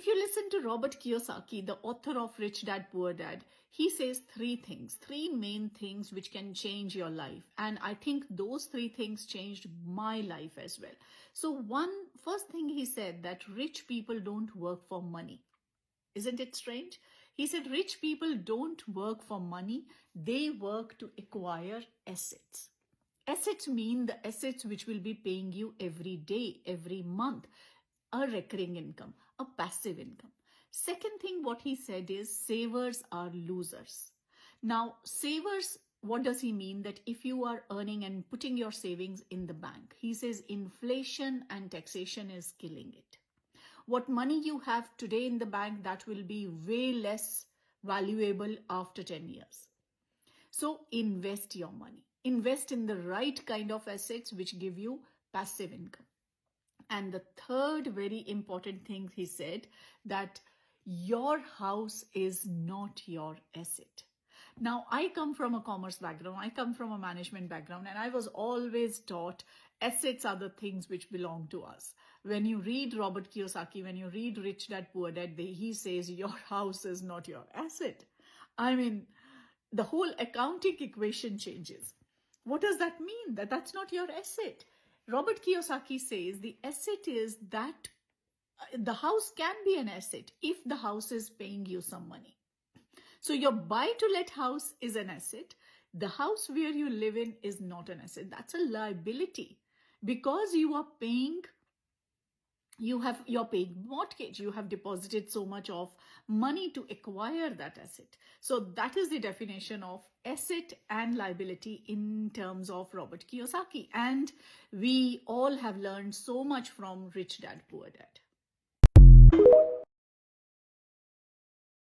you listen to Robert Kiyosaki, the author of Rich Dad, Poor Dad, he says three main things which can change your life. And I think those three things changed my life as well. So first thing he said that rich people don't work for money. Isn't it strange? He said rich people don't work for money. They work to acquire assets. Assets mean the assets which will be paying you every day, every month, a recurring income, a passive income. Second thing what he said is savers are losers. Now, savers, what does he mean? That if you are earning and putting your savings in the bank, he says inflation and taxation is killing it. What money you have today in the bank, that will be way less valuable after 10 years. So invest your money. Invest in the right kind of assets which give you passive income. And the third very important thing he said, that your house is not your asset. Now, I come from a commerce background, I come from a management background, and I was always taught assets are the things which belong to us. When you read Robert Kiyosaki, when you read Rich Dad, Poor Dad, he says your house is not your asset. I mean, the whole accounting equation changes. What does that mean? That's not your asset. Robert Kiyosaki says the asset is that the house can be an asset if the house is paying you some money. So your buy-to-let house is an asset. The house where you live in is not an asset. That's a liability because you're paying mortgage. You have deposited so much of money to acquire that asset. So that is the definition of asset and liability in terms of Robert Kiyosaki. And we all have learned so much from Rich Dad, Poor Dad.